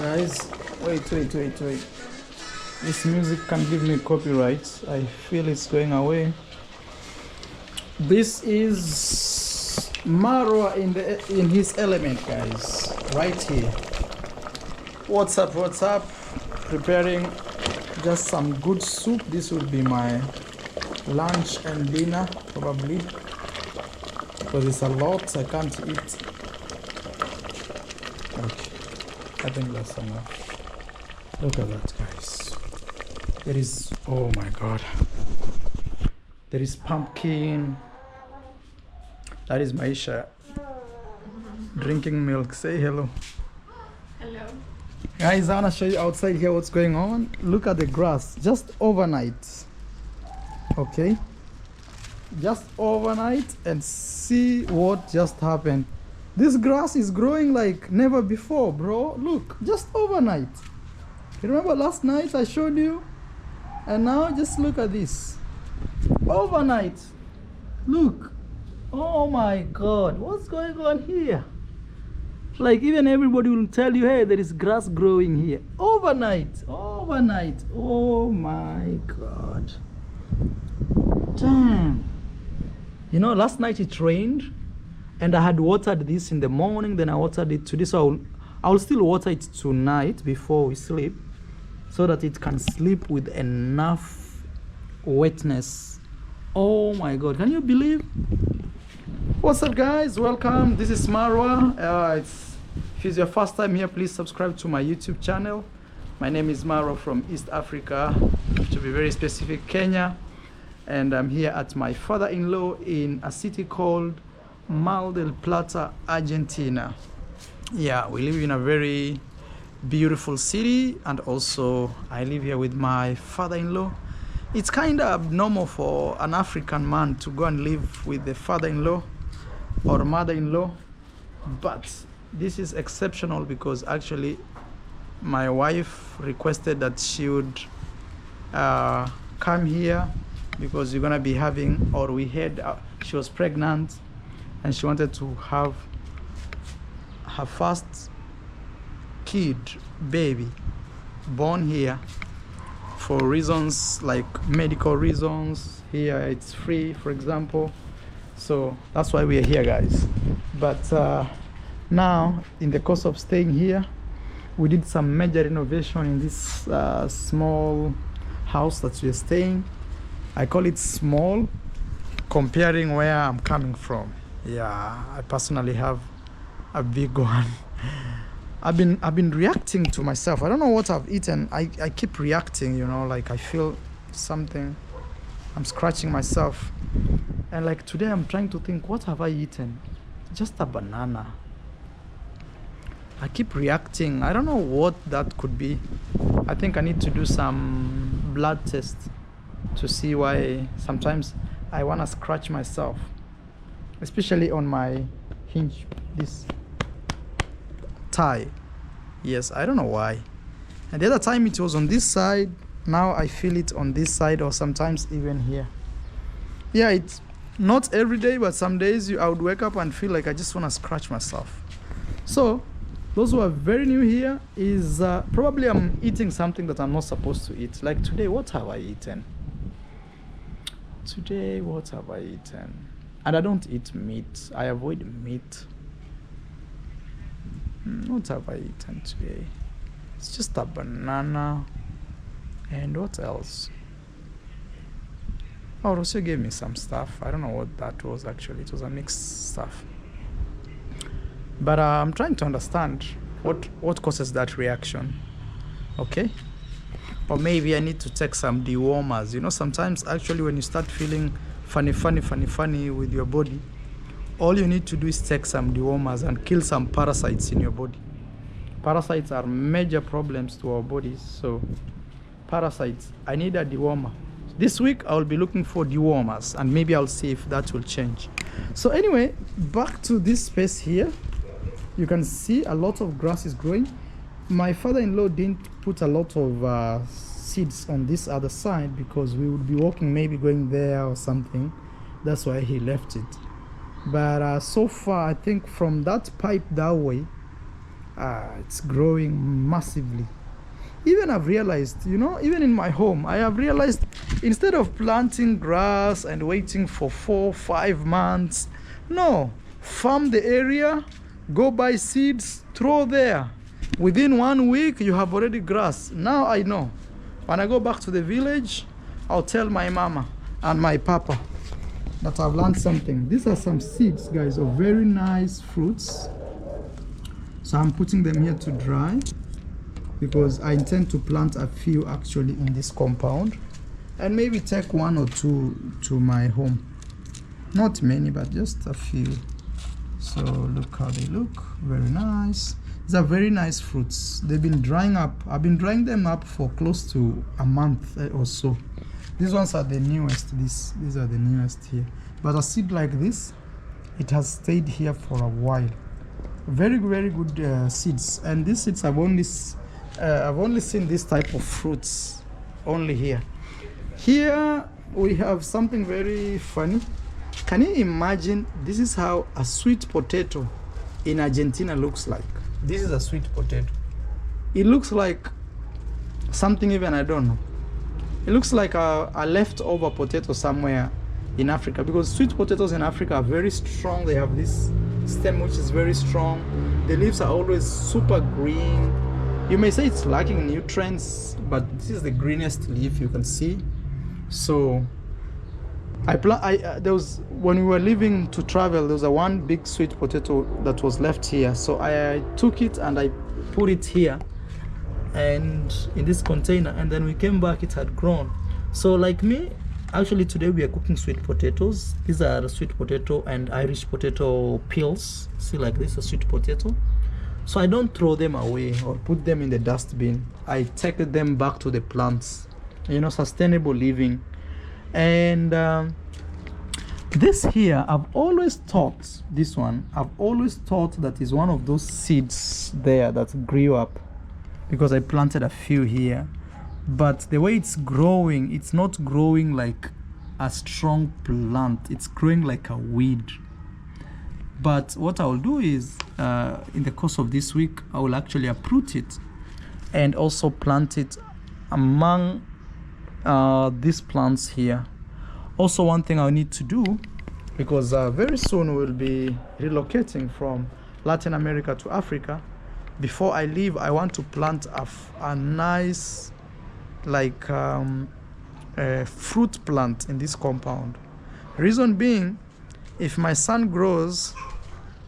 Guys, wait. This music can give me copyright. I feel it's going away. This is Marwa in his element, guys. Right here. What's up? Preparing just some good soup. This will be my lunch and dinner probably, because it's a lot I can't eat. Okay, I think that's enough. Look at that, guys. There is, oh my god, there is pumpkin. That is Maisha drinking milk. Say hello. Hello. Guys, I want to show you outside here what's going on. Look at the grass, just overnight. Okay, just overnight, and see what just happened. This grass is growing like never before, bro. Look, just overnight. You remember last night I showed you? And now just look at this. Overnight. Look. Oh my god, what's going on here? Like, even everybody will tell you, hey, there is grass growing here. Overnight. Oh my god. Damn. You know, last night it rained and I had watered this in the morning, then I watered it today. So I'll still water it tonight before we sleep, so that it can sleep with enough wetness. Oh my god, can you believe? What's up, guys? Welcome. This is Marwa. If it's your first time here, please subscribe to my YouTube channel. My name is Marwa from East Africa, to be very specific, Kenya. And I'm here at my father-in-law in a city called Mar del Plata, Argentina. Yeah, we live in a very beautiful city, and also I live here with my father-in-law. It's kind of abnormal for an African man to go and live with the father-in-law or mother-in-law, but this is exceptional because actually my wife requested that she would come here because you're gonna be having, or we had, she was pregnant and she wanted to have her first kid, baby, born here for reasons like medical reasons. Here it's free, for example, so that's why we are here, guys. But now, in the course of staying here, we did some major renovation in this small house that we're staying. I call it small comparing where I'm coming from. Yeah, I personally have a big one. I've been reacting to myself. I don't know what I've eaten. I keep reacting, you know, like I feel something. I'm scratching myself. And like today I'm trying to think, what have I eaten? Just a banana. I keep reacting. I don't know what that could be. I think I need to do some blood test to see why sometimes I want to scratch myself, especially on my hinge, this thigh. Yes, I don't know why. And the other time it was on this side. Now I feel it on this side, or sometimes even here. Yeah, it's not every day, but some days I would wake up and feel like I just want to scratch myself. So those who are very new here, is probably I'm eating something that I'm not supposed to eat. Like today, what have I eaten? Today, what have I eaten? And I don't eat meat. I avoid meat. What have I eaten today? It's just a banana. And what else? Oh, Rocio gave me some stuff. I don't know what that was actually. It was a mixed stuff. But I'm trying to understand what causes that reaction. Okay? Or maybe I need to take some dewormers. You know, sometimes actually when you start feeling funny with your body, all you need to do is take some dewormers and kill some parasites in your body. Parasites are major problems to our bodies. So parasites, I need a dewormer. This week I'll be looking for dewormers, and maybe I'll see if that will change. So anyway, back to this space here. You can see a lot of grass is growing. My father-in-law didn't put a lot of seeds on this other side because we would be walking, maybe going there or something. That's why he left it. But so far, I think from that pipe that way, It's growing massively. Even I've realized, you know, even in my home, I have realized instead of planting grass and waiting for 4 5 months, no, farm the area, go buy seeds, throw there. Within 1 week, you have already grass. Now I know. When I go back to the village, I'll tell my mama and my papa that I've learned something. These are some seeds, guys, of very nice fruits. So I'm putting them here to dry, because I intend to plant a few actually in this compound, and maybe take 1 or 2 to my home. Not many, but just a few. So look how they look. Very nice. These are very nice fruits. They've been drying up. I've been drying them up for close to a month or so. These ones are the newest. These are the newest here. But a seed like this, it has stayed here for a while. Very good seeds. And these seeds I've only seen this type of fruits only here. Here we have something very funny. Can you imagine, this is how a sweet potato in Argentina looks like. This is a sweet potato. It looks like something even I don't know. It looks like a leftover potato somewhere in Africa, because sweet potatoes in Africa are very strong. They have this stem which is very strong. The leaves are always super green. You may say it's lacking nutrients, but this is the greenest leaf you can see. So there was, when we were leaving to travel, there was one big sweet potato that was left here. So I took it and I put it here and in this container, and then we came back, it had grown. So like me, actually today we are cooking sweet potatoes. These are the sweet potato and Irish potato peels. See, like this, a sweet potato. So I don't throw them away or put them in the dustbin. I take them back to the plants. You know, sustainable living. And this here, I've always thought, this one, I've always thought that is one of those seeds there that grew up, because I planted a few here. But the way it's growing, it's not growing like a strong plant. It's growing like a weed. But what I'll do is, in the course of this week, I will actually uproot it and also plant it among these plants here. Also, one thing I need to do, because very soon we'll be relocating from Latin America to Africa. Before I leave, I want to plant a nice, like, fruit plant in this compound. Reason being, if my son grows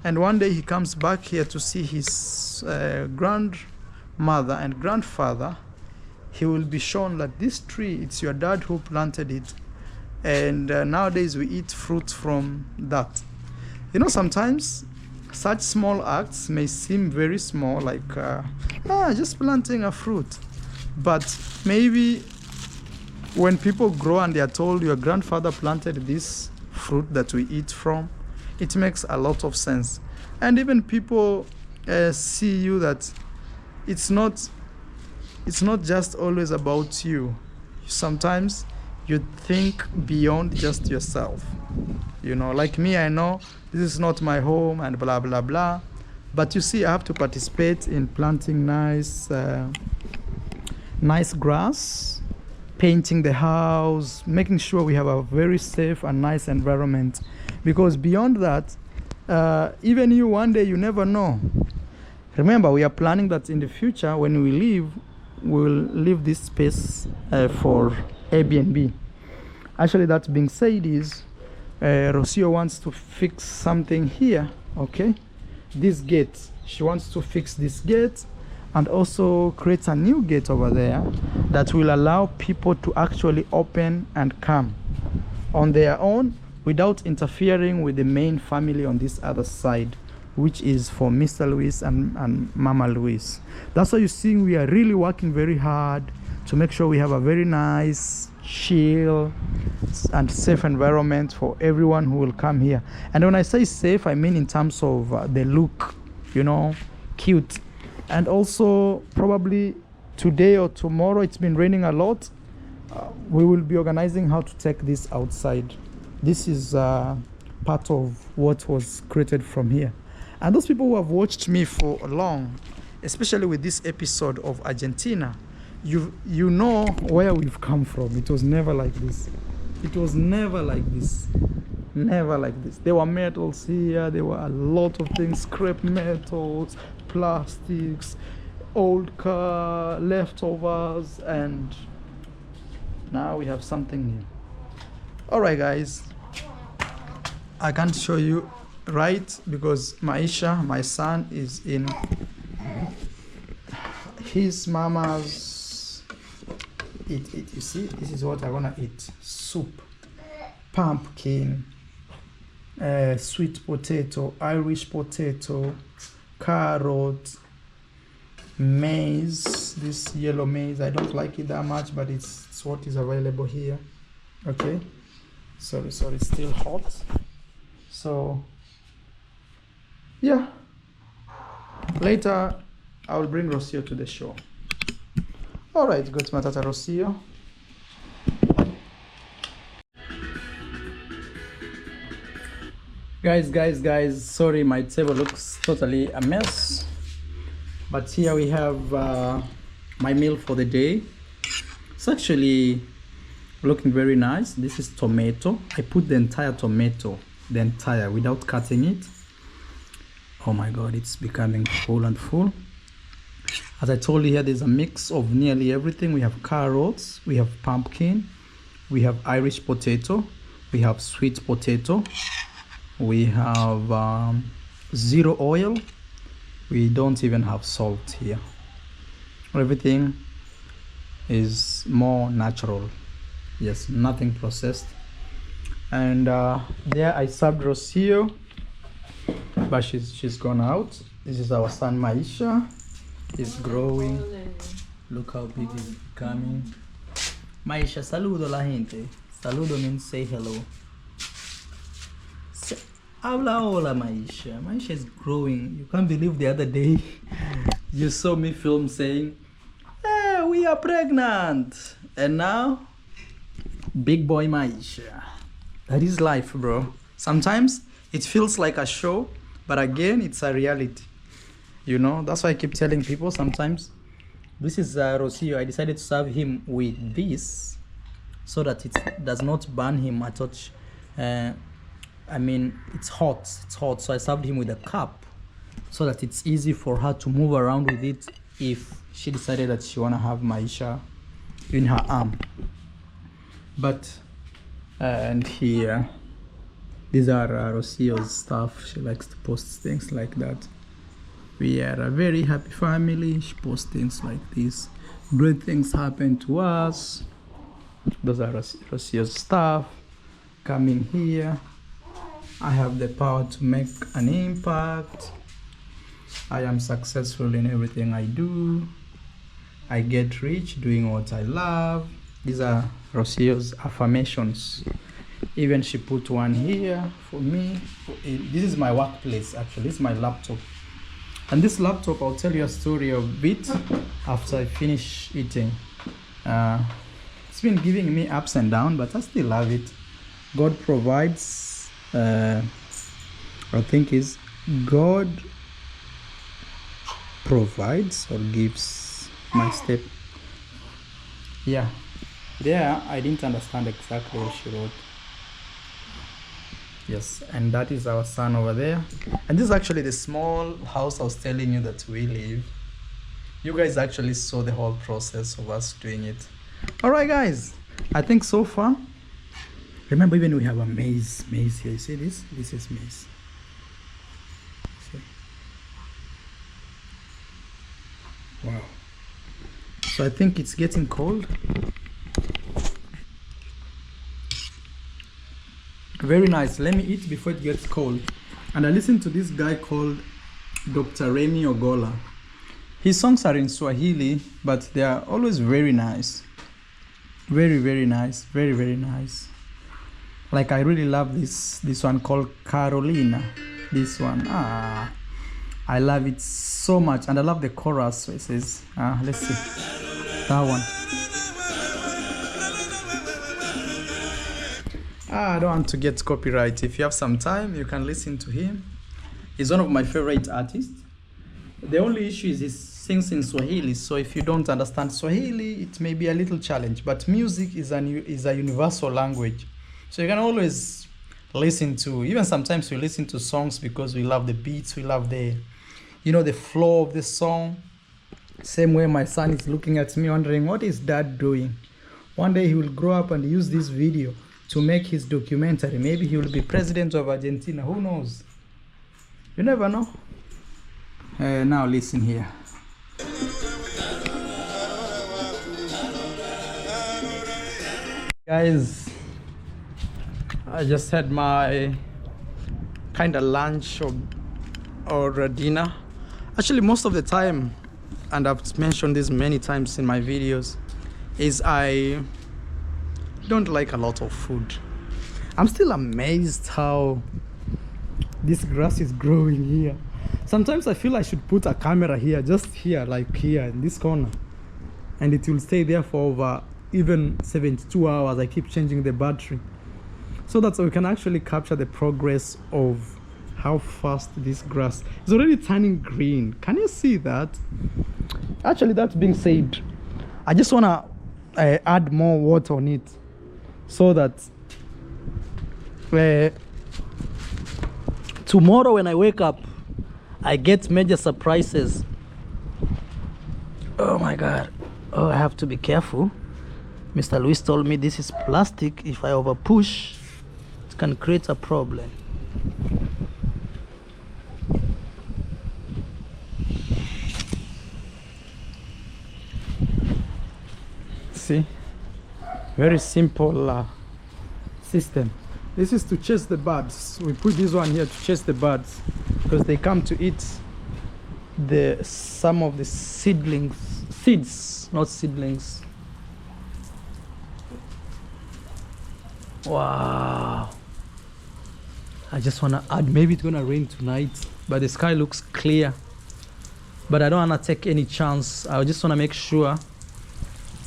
and one day he comes back here to see his grandmother and grandfather, he will be shown that this tree, it's your dad who planted it, and nowadays we eat fruit from that. You know, sometimes such small acts may seem very small, like just planting a fruit, but maybe when people grow and they are told your grandfather planted this fruit that we eat from, it makes a lot of sense. And even people see you that it's not just always about you. Sometimes you think beyond just yourself. You know, like me, I know this is not my home and blah blah blah, but you see, I have to participate in planting nice grass, painting the house, making sure we have a very safe and nice environment. Because beyond that, even you, one day, you never know. Remember, we are planning that in the future, when we leave, we will leave this space for Airbnb. Actually, that being said, is Rocio wants to fix something here. Okay, this gate, she wants to fix this gate and also create a new gate over there that will allow people to actually open and come on their own without interfering with the main family on this other side, which is for Mr. Luis and Mama Luis. That's why you see we are really working very hard to make sure we have a very nice, chill and safe environment for everyone who will come here. And when I say safe, I mean in terms of the look, you know, cute. And also probably today or tomorrow, it's been raining a lot, we will be organizing how to take this outside. This is part of what was created from here. And those people who have watched me for long, especially with this episode of Argentina. You know where we've come from. It was never like this. It was never like this. Never like this. There were metals here. There were a lot of things, scrap metals, plastics, old car leftovers, and now we have something new. All right, guys, I can't show you right because Maisha, my son, is in his mama's eat. You see, this is what I wanna eat: soup, pumpkin, sweet potato, Irish potato, carrot, maize. This yellow maize, I don't like it that much, but it's what is available here. Okay, sorry, it's still hot. So yeah, later I will bring Rocio to the show. All right, go to Matata Rocio. Guys, sorry, my table looks totally a mess, but here we have my meal for the day. It's actually looking very nice. This is tomato. I put the entire tomato, without cutting it. Oh my god, it's becoming full and full. As I told you, here there's a mix of nearly everything. We have carrots, we have pumpkin, we have Irish potato, we have sweet potato, we have zero oil, we don't even have salt here. Everything is more natural. Yes, nothing processed. And there I served Rocio, but she's gone out. This is our son Maisha. He's growing. Look how big he's becoming. Maisha, saludo la gente. Saludo means say hello. Habla hola, Maisha. Maisha is growing. You can't believe the other day you saw me film saying, "Hey, we are pregnant." And now, big boy Maisha. That is life, bro. Sometimes it feels like a show, but again, it's a reality. You know, that's why I keep telling people sometimes. This is Rocio. I decided to serve him with this so that it does not burn him. I thought, I mean, it's hot, so I served him with a cup so that it's easy for her to move around with it if she decided that she wanna have Maisha in her arm. But and here, these are Rocio's stuff. She likes to post things like that. We are a very happy family. She posts things like this. Great things happen to us. Those are Rocio's stuff. Coming here, I have the power to make an impact. I am successful in everything I do. I get rich doing what I love. These are Rocio's affirmations. Even she put one here for me. This is my workplace, actually. This is my laptop. And this laptop, I'll tell you a story of it after I finish eating. It's been giving me ups and downs, but I still love it. God provides. I think is God provides or gives my step. Yeah, there I didn't understand exactly what she wrote. Yes, and that is our son over there. And this is actually the small house I was telling you that we live. You guys actually saw the whole process of us doing it. All right, guys, I think so far. Remember, even we have a maze here. You see this? This is maze. See? Wow. So I think it's getting cold. Very nice. Let me eat before it gets cold. And I listened to this guy called Dr. Remy Ogola. His songs are in Swahili, but they are always very nice. Very, very nice. Very, very nice. Like I really love this one called Carolina. This one. I love it so much. And I love the chorus. So it says, let's see. That one. I don't want to get copyright. If you have some time, you can listen to him. He's one of my favorite artists. The only issue is his sings in Swahili, so if you don't understand Swahili, it may be a little challenge. But music is a universal language, so you can always listen to. Even sometimes we listen to songs because we love the beats, we love the, the flow of the song. Same way my son is looking at me wondering, what is dad doing? One day he will grow up and use this video to make his documentary. Maybe he will be president of Argentina. Who knows? You never know. Now listen here. Guys, I just had my kind of lunch or dinner. Actually, most of the time, and I've mentioned this many times in my videos, is I don't like a lot of food. I'm still amazed how this grass is growing here. Sometimes I feel I should put a camera here, just here, like here in this corner, and it will stay there for over even 72 hours. I keep changing the battery so that we can actually capture the progress of how fast this grass is already turning green. Can you see that? Actually, that being said, I just want to add more water on it so that tomorrow when I wake up, I get major surprises. Oh my God. Oh, I have to be careful. Mr. Luis told me this is plastic. If I over push, it can create a problem. See, very simple system. This is to chase the birds. We put this one here to chase the birds because they come to eat some of the seeds, not seedlings. Wow. I just want to add, maybe it's gonna rain tonight, but the sky looks clear. But I don't want to take any chance. I just want to make sure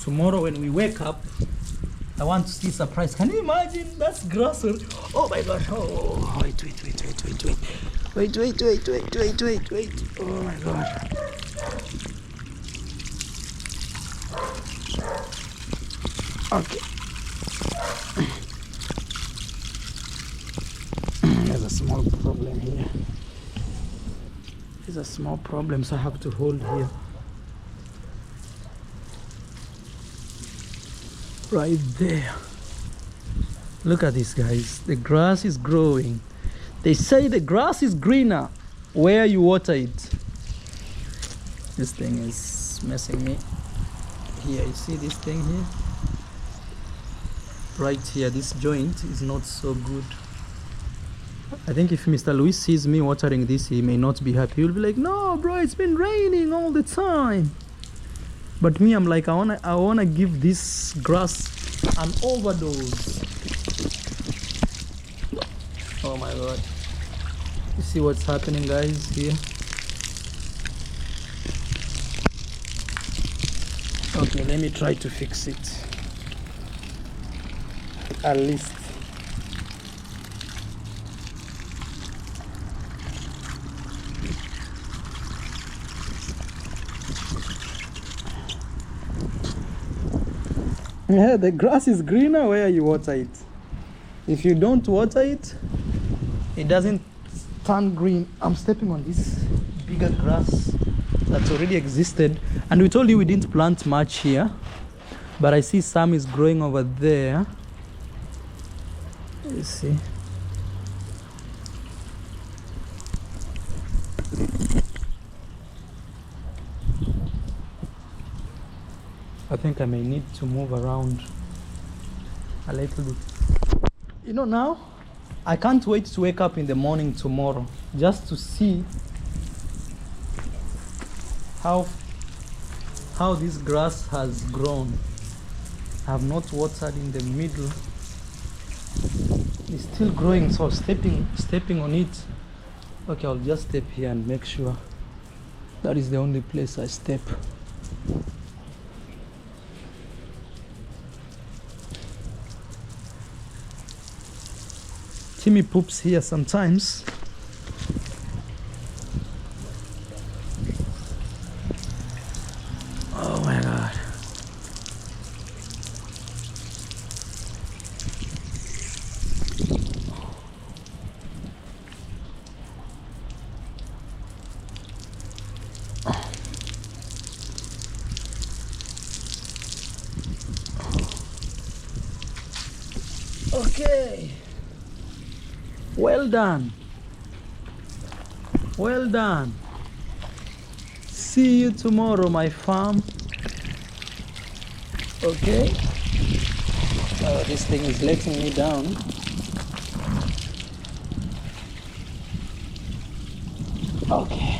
tomorrow when we wake up, I want to see surprise. Can you imagine? That's grass. Oh my God. Oh, wait. Wait. Oh my God. Okay. There's a small problem here. There's a small problem, so I have to hold here. Right there. Look at this, guys. The grass is growing. They say the grass is greener where you water it. This thing is messing me. Here, you see this thing here? Right here, this joint is not so good. I think if Mr. Luis sees me watering this, he may not be happy. He'll be like, no, bro, it's been raining all the time. But me, I'm like, I wanna give this grass an overdose. Oh my God. You see what's happening, guys, here? Okay, let me try to fix it. At least. Yeah, the grass is greener where you water it. If you don't water it, it doesn't turn green. I'm stepping on this bigger grass that's already existed, and we told you we didn't plant much here, but I see some is growing over there. You see. I think I may need to move around a little bit. You know, now I can't wait to wake up in the morning tomorrow just to see how this grass has grown. I have not watered in the middle. It's still growing, so stepping on it. Okay, I'll just step here and make sure that is the only place I step. Timmy poops here sometimes. Okay. Well done. Well done. See you tomorrow, my farm. Okay. This thing is letting me down. Okay.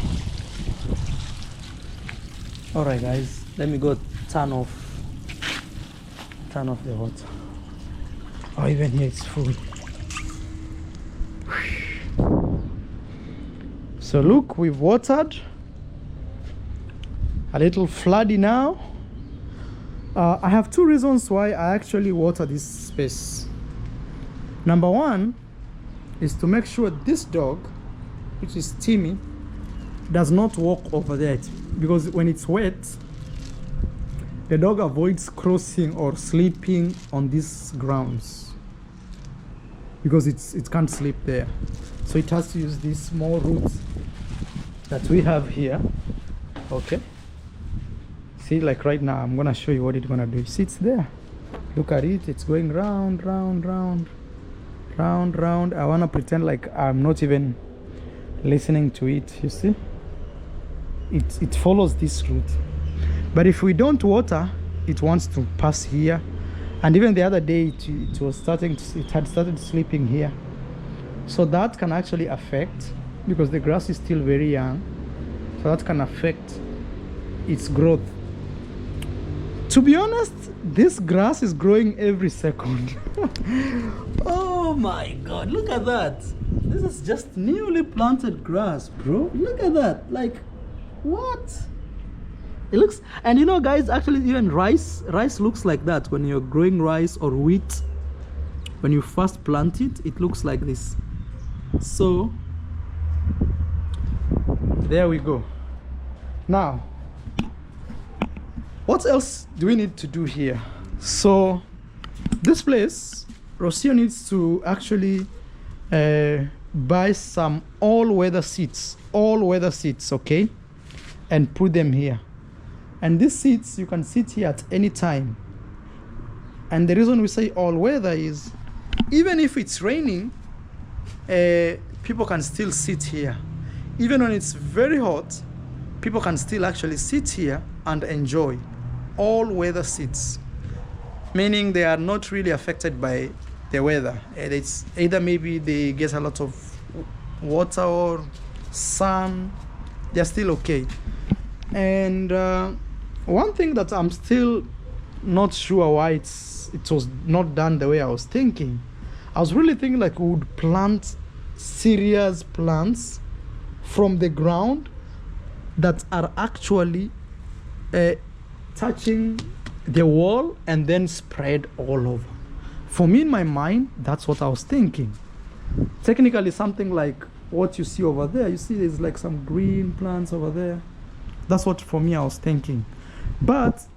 All right, guys. Let me go turn off the water. Oh, even here it's full. So look, we've watered. A little floody now. I have two reasons why I actually water this space. Number one is to make sure this dog, which is Timmy, does not walk over there, because when it's wet, the dog avoids crossing or sleeping on these grounds because it can't sleep there. So it has to use these small roots that we have here. Okay. See, like right now, I'm gonna show you what it's gonna do. See, it's there. Look at it. It's going round, round, round, round, round. I wanna pretend like I'm not even listening to it. You see? It follows this route. But if we don't water, it wants to pass here. And even the other day, it had started sleeping here. So that can actually affect, because the grass is still very young, so that can affect its growth. To be honest, this grass is growing every second. Oh my God, look at that. This is just newly planted grass, bro. Look at that. Like, what? It looks, and you know, guys, actually even rice looks like that. When you're growing rice or wheat, when you first plant it, it looks like this. So there we go. Now, what else do we need to do here? So this place, Rocio needs to actually buy some all-weather seats, okay, and put them here. And these seats, you can sit here at any time. And the reason we say all weather is, even if it's raining, people can still sit here. Even when it's very hot, people can still actually sit here and enjoy all weather seats. Meaning they are not really affected by the weather. It's either maybe they get a lot of water or sun, they're still okay. And one thing that I'm still not sure why it was not done the way I was thinking. I was really thinking like we would plant serious plants from the ground that are actually touching the wall and then spread all over. For me, in my mind, that's what I was thinking. Technically, something like what you see over there. You see there's like some green plants over there. That's what, for me, I was thinking. But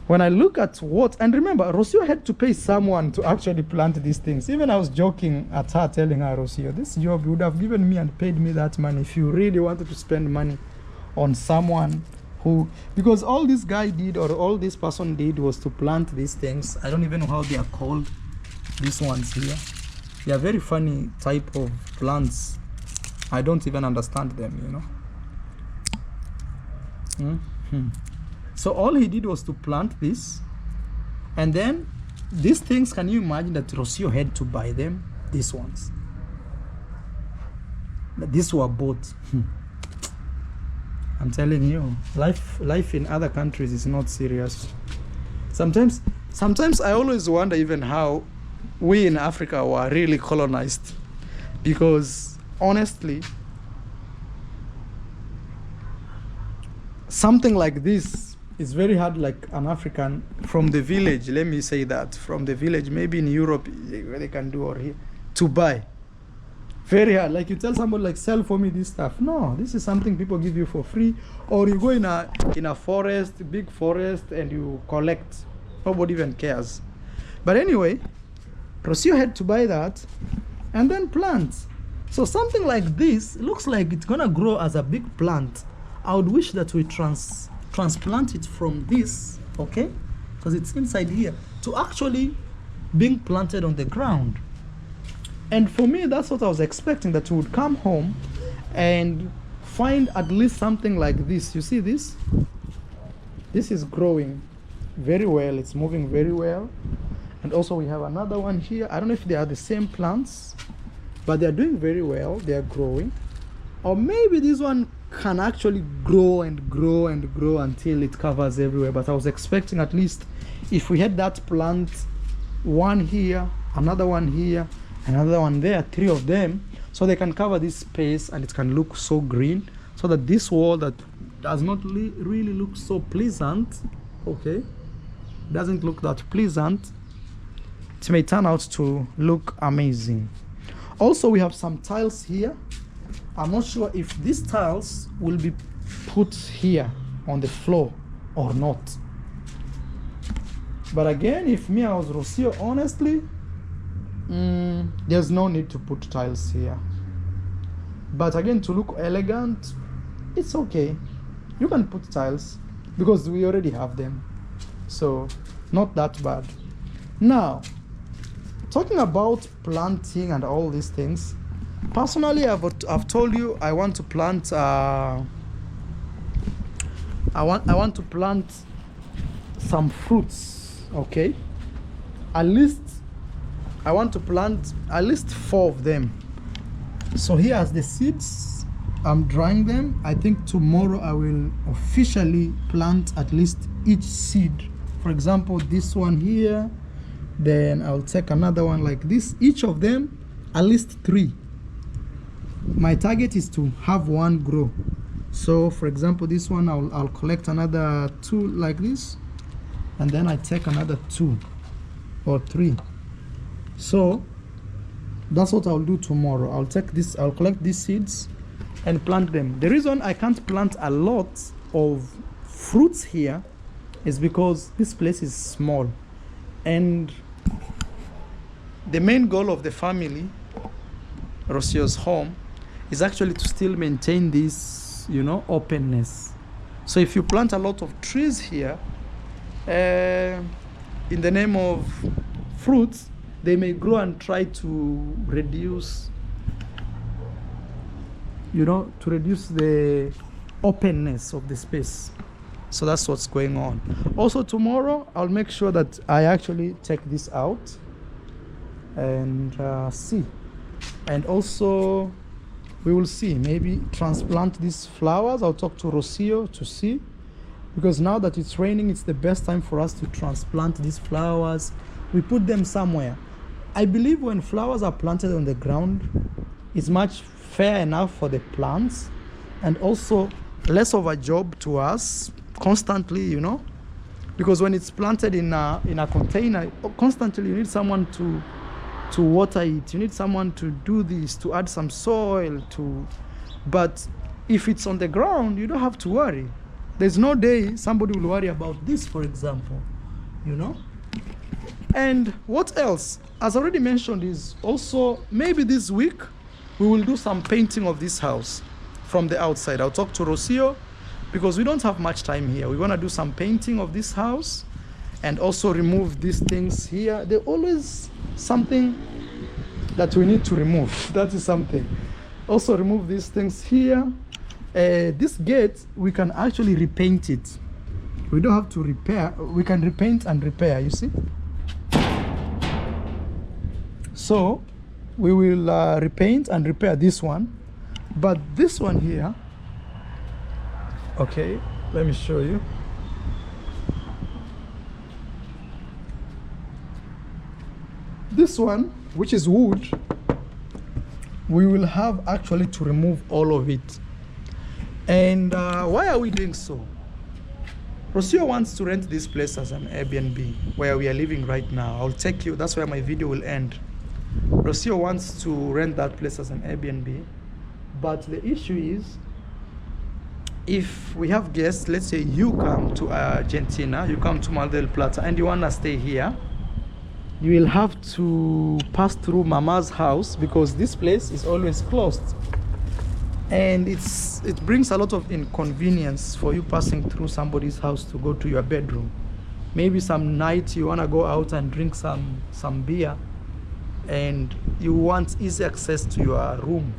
when I look at what, and remember, Rocio had to pay someone to actually plant these things. Even I was joking at her, telling her, Rocio, this job you would have given me and paid me that money if you really wanted to spend money on someone who, because all this guy did, or all this person did, was to plant these things. I don't even know how they are called, these ones here. They are very funny type of plants. I don't even understand them, you know. So all he did was to plant this, and then these things, can you imagine that Rocio had to buy them? These ones, these were bought. I'm telling you, life in other countries is not serious. Sometimes I always wonder even how we in Africa were really colonized, because honestly, something like this is very hard, like an African from the village, let me say that, from the village, maybe in Europe where they can do, or here, to buy. Very hard. Like you tell somebody like, sell for me this stuff. No, this is something people give you for free, or you go in a forest, big forest, and you collect. Nobody even cares. But anyway, Rocio had to buy that and then plant. So something like this looks like it's gonna grow as a big plant. I would wish that we transplant it from this, okay, because it's inside here, to actually being planted on the ground. And for me, that's what I was expecting, that we would come home and find at least something like this. You see this? This is growing very well. It's moving very well. And also we have another one here. I don't know if they are the same plants, but they are doing very well. They are growing. Or maybe this one can actually grow and grow and grow until it covers everywhere. But I was expecting at least if we had that plant, one here, another one here, another one there, 3 of them, so they can cover this space and it can look so green, so that this wall that does not really look so pleasant, okay, doesn't look that pleasant, it may turn out to look amazing. Also, we have some tiles here. I'm not sure if these tiles will be put here on the floor or not. But again, if me, I was Rocio, honestly, there's no need to put tiles here. But again, to look elegant, it's okay. You can put tiles because we already have them. So, not that bad. Now, talking about planting and all these things, personally, I've told you I want to plant. I want to plant some fruits. Okay, at least I want to plant at least 4 of them. So here's the seeds. I'm drying them. I think tomorrow I will officially plant at least each seed. For example, this one here. Then I'll take another one like this. Each of them at least 3. My target is to have 1 grow. So for example, this one I'll collect another 2 like this, and then I take another 2 or 3. So that's what I'll do tomorrow. I'll collect these seeds and plant them. The reason I can't plant a lot of fruits here is because this place is small, and the main goal of the family, Rocio's home, is actually to still maintain this, openness. So if you plant a lot of trees here, in the name of fruits, they may grow and try to reduce, the openness of the space. So that's what's going on. Also tomorrow, I'll make sure that I actually take this out and see. And also, we will see, maybe transplant these flowers. I'll talk to Rocio to see, because now that it's raining, it's the best time for us to transplant these flowers. We put them somewhere. I believe when flowers are planted on the ground, it's much fair enough for the plants, and also less of a job to us constantly, because when it's planted in a container, constantly you need someone to water it, you need someone to do this, to add some soil but if it's on the ground, you don't have to worry. There's no day somebody will worry about this, for example, And what else, as already mentioned, is also maybe this week we will do some painting of this house from the outside. I'll talk to Rocio, because we don't have much time here. We want to do some painting of this house and also remove these things here. There's always something that we need to remove. That is something. Also remove these things here. This gate, we can actually repaint it. We don't have to repair. We can repaint and repair, you see. So we will repaint and repair this one. But this one here, okay, let me show you. This one, which is wood, we will have actually to remove all of it. And why are we doing so? Rocio wants to rent this place as an Airbnb, where we are living right now. I'll take you, that's where my video will end. Rocio wants to rent that place as an Airbnb. But the issue is, if we have guests, let's say you come to Argentina, you come to Mar del Plata, and you want to stay here, you will have to pass through Mama's house, because this place is always closed. And it brings a lot of inconvenience for you passing through somebody's house to go to your bedroom. maybe some night you want to go out and drink some beer, and you want easy access to your room.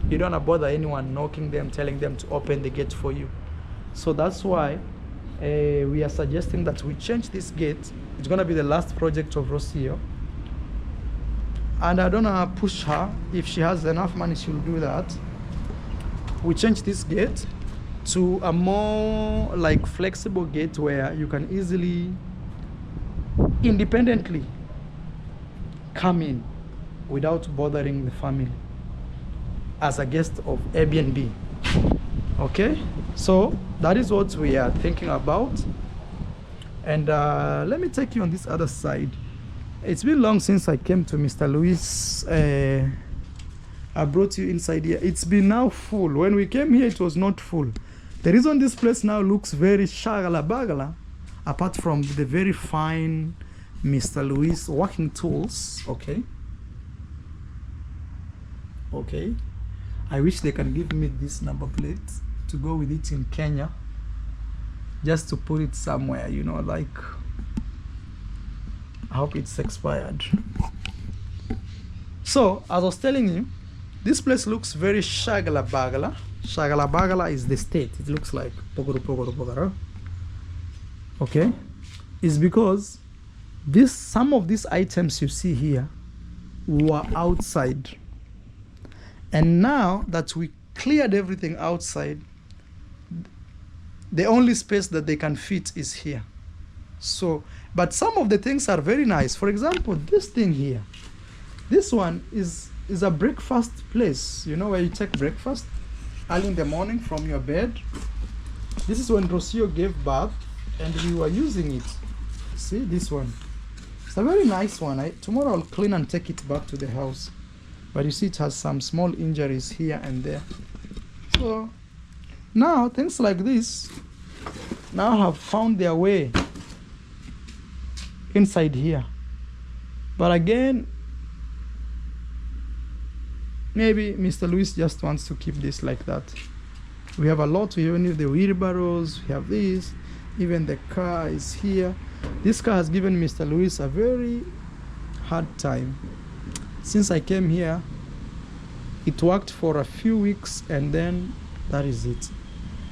You don't want to bother anyone knocking them, telling them to open the gate for you. So that's why we are suggesting that we change this gate. It's going to be the last project of Rocio. And I don't want to push her. If she has enough money, she'll do that. We change this gate to a more like flexible gate where you can easily, independently come in without bothering the family as a guest of Airbnb. Okay, so that is what we are thinking about. And let me take you on this other side. It's been long since I came to Mr. Luis. I brought you inside here. It's been now full. When we came here, it was not full. The reason this place now looks very shagala bagala, apart from the very fine Mr. Luis working tools, okay? Okay. I wish they can give me this number plate to go with it in Kenya. Just to put it somewhere, you know, like, I hope it's expired. So, as I was telling you, this place looks very shagala bagala. Shagala bagala is the state. It looks like pogoro pogoro pogoro. Okay? It's because some of these items you see here were outside. And now that we cleared everything outside, the only space that they can fit is here. So, but some of the things are very nice. For example, this thing here. This one is a breakfast place. You know where you take breakfast early in the morning from your bed. This is when Rocio gave birth and we were using it. See this one. It's a very nice one. Tomorrow I'll clean and take it back to the house. But you see it has some small injuries here and there. So now things like this now have found their way inside here. But again, maybe Mr. Luis just wants to keep this like that. We have a lot. We even have the wheelbarrows, we have this, even the car is here. This car has given Mr. Luis a very hard time. Since I came here, it worked for a few weeks and then that is it.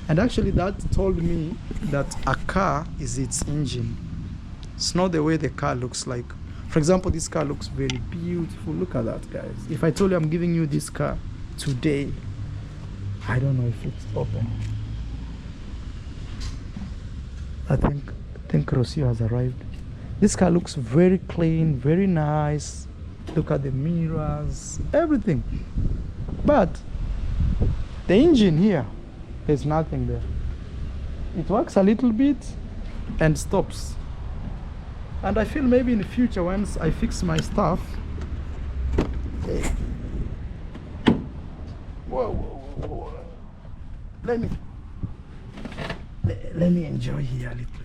And actually that told me that a car is its engine. It's not the way the car looks like. For example, this car looks very beautiful. Look at that, guys. If I told you I'm giving you this car today, I don't know if it's open. I think Rocio has arrived. This car looks very clean, very nice. Look at the mirrors, everything. But the engine here, there's nothing there. It works a little bit and stops. And I feel maybe in the future, once I fix my stuff, whoa, whoa, whoa, whoa. Let me enjoy here a little bit.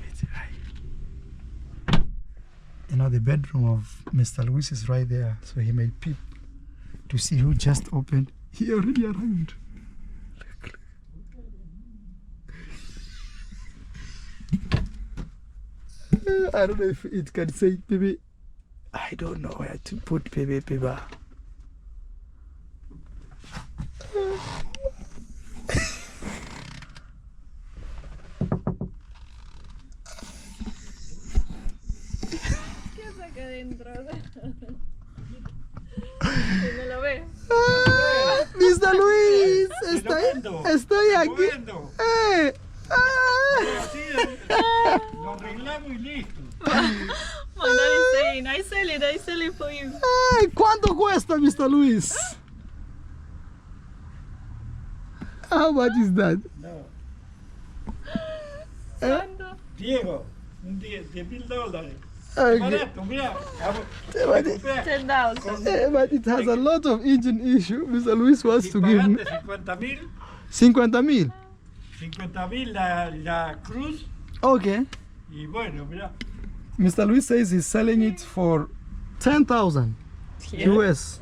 You know, the bedroom of Mr. Luis is right there, so he may peep to see who just opened. He already arrived. I don't know if it can say baby. I don't know where to put baby. Mr. Luis, estoy aquí. Lo arreglamos y listo. I sell it for you. Hey, ¿cuánto cuesta, Mr. Luis? How much is that? No. ¿Cuánto? Diego, $10,000. Okay. Barato, mira. $10,000. But it has a lot of engine issue. Mr. Luis wants to give me 50,000. 50,000. 50,000 la cruz. Okay. Y bueno, mira. Mr. Luis says he's selling it for 10,000 US.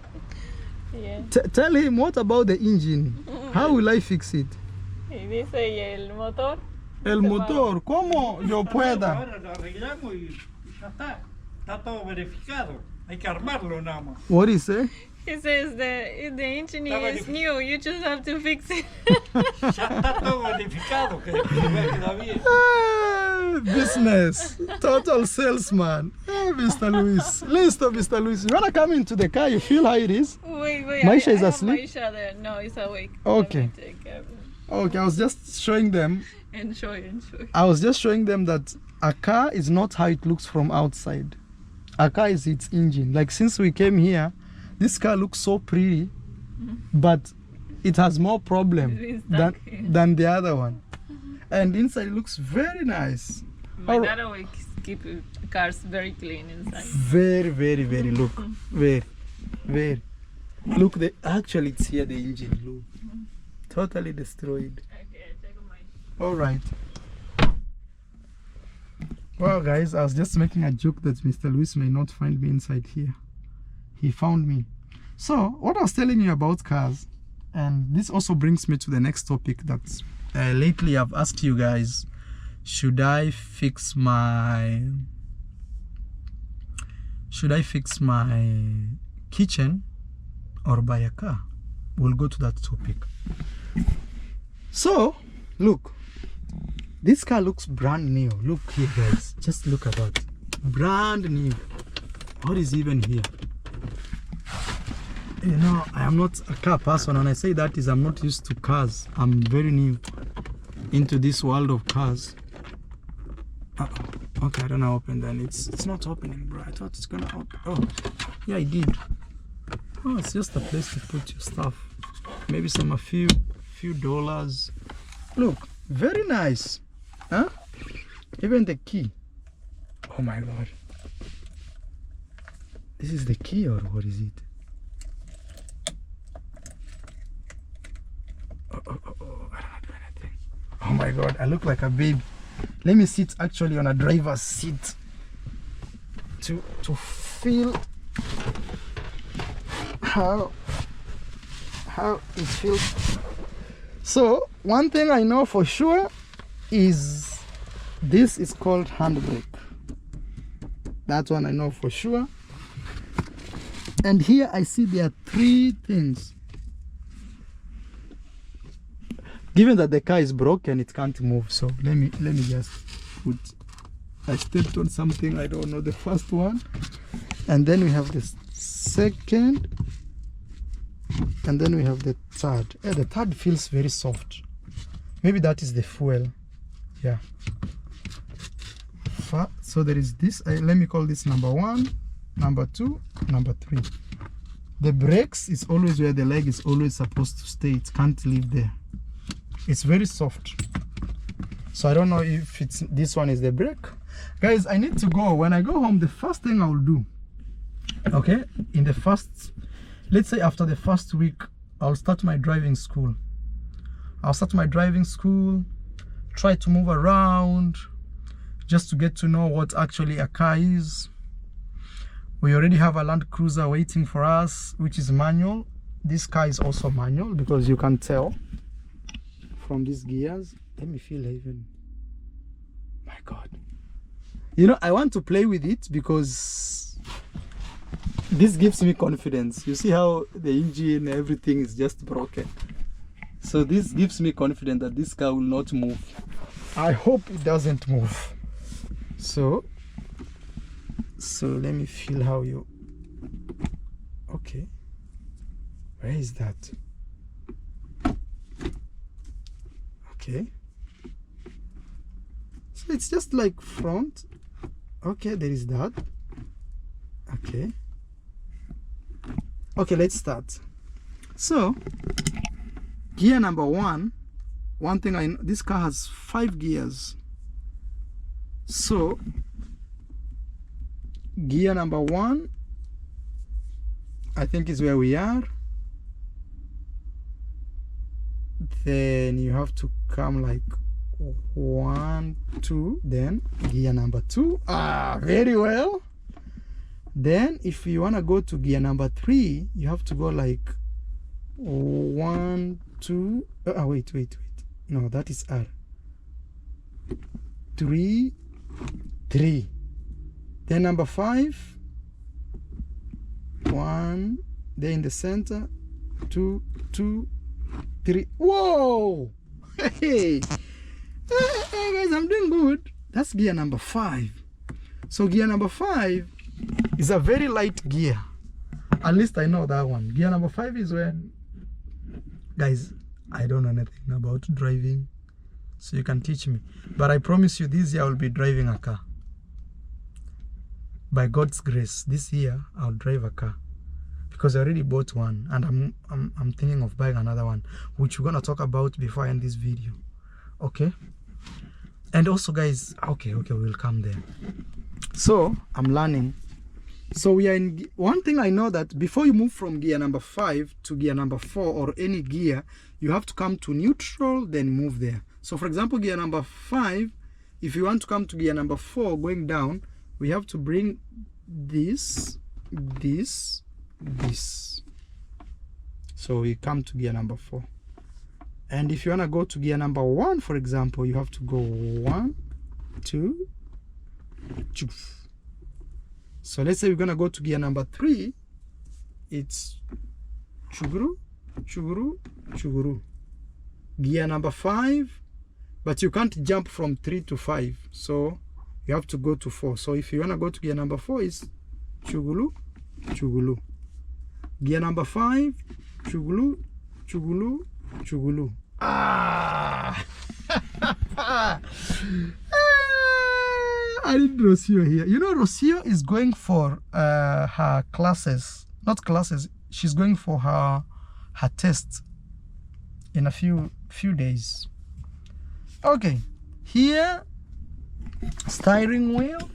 Yeah. Tell him, what about the engine? How will I fix it? Y dice, ¿y el motor? El motor, ¿cómo yo pueda? Ahora lo arreglamos y ya está. Está todo verificado. Hay que armarlo nada más. What is it? He says the engine is new. You just have to fix it. Ya está todo verificado, que va a quedar bien. Ah, business, total salesman. Ah, Mr. Luis. Listo, Mr. Luis. You wanna come into the car? You feel how it is? Wait. Maisha is I have asleep? Maisha there. No, he's awake. Okay. Let me take care of him. Okay, I was just showing them. Enjoy. I was just showing them that a car is not how it looks from outside. A car is its engine. Like since we came here, this car looks so pretty, but it has more problem It's been stuck, yeah. than the other one. And inside it looks very nice. My Alright. dad always keep cars very clean inside. Very, very, very. Look, very, very. Look, actually it's here the engine. Look, totally destroyed. Okay, I take my. All right. Well, guys, I was just making a joke that Mr. Luis may not find me inside here. He found me. So, what I was telling you about cars, and this also brings me to the next topic that lately I've asked you guys, should I fix my kitchen or buy a car? We'll go to that topic. So, look. This car looks brand new. Look here, guys. Just look at that. Brand new. What is even here? You know, I am not a car person, and I say that is I'm not used to cars. I'm very new into this world of cars. Okay, I don't know open then. It's not opening, bro. I thought it's gonna open. Oh, yeah, I did. Oh, it's just a place to put your stuff. Maybe a few dollars. Look, very nice. Huh? Even the key. Oh my god. This is the key or what is it? Oh, I don't do anything. Oh my god, I look like a baby. Let me sit actually on a driver's seat to feel how it feels. So one thing I know for sure is this is called handbrake. That one I know for sure. And here I see there are 3 things. Given that the car is broken, it can't move. So let me just put. I stepped on something, I don't know, the first one, and then we have the second, and then we have the third. Yeah, the third feels very soft. Maybe that is the fuel. Yeah. So there is this. Let me call this number 1, number 2, number 3. The brakes is always where the leg is always supposed to stay. It can't leave there. It's very soft. So I don't know if this one is the brake. Guys, I need to go. When I go home, the first thing I will do, okay, let's say after the first week, I'll start my driving school. Try to move around just to get to know what actually a car is. We already have a Land Cruiser waiting for us, which is manual. This car is also manual because you can tell from these gears. Let me feel even. My god, you know, I want to play with it because this gives me confidence. You see how the engine, everything is just broken. So this gives me confidence that this car will not move. I hope it doesn't move. So let me feel how you. Okay, where is that? Okay, so it's just like front. Okay, there is that. Okay, let's start. So gear number 1, one thing I know, this car has 5 gears. So gear number 1, I think, is where we are. Then you have to come like 1, 2, then gear number 2. Very well. Then if you want to go to gear number 3, you have to go like 1, 2. Wait. No, that is R. 3, 3. Then number 5, 1. Then in the center, 2, 2, 3. Whoa! Hey, guys, I'm doing good. That's gear number 5. So gear number 5 is a very light gear. At least I know that one. Gear number 5 is when, guys, I don't know anything about driving, so you can teach me. But I promise you, this year I will be driving a car. By God's grace, this year I'll drive a car, because I already bought one, and I'm thinking of buying another one, which we're gonna talk about before I end this video. Okay? And also, guys, okay, we'll come there. So I'm learning. So we are in one thing I know, that before you move from gear number 5 to gear number 4 or any gear, you have to come to neutral, then move there. So for example, gear number 5, if you want to come to gear number 4 going down, we have to bring this. So we come to gear number 4. And if you want to go to gear number 1, for example, you have to go 1, 2, 2. So let's say we're gonna go to gear number 3. It's chuguru, chuguru, chuguru. Gear number 5, but you can't jump from 3 to 5, so you have to go to 4. So if you wanna go to gear number 4, it's chugulu, chugulu. Gear number 5, chugulu, chugulu, chugulu. Ah! I need Rocio here. You know, Rocio is going for her classes. Not classes. She's going for her test in a few days. Okay. Here, steering wheel.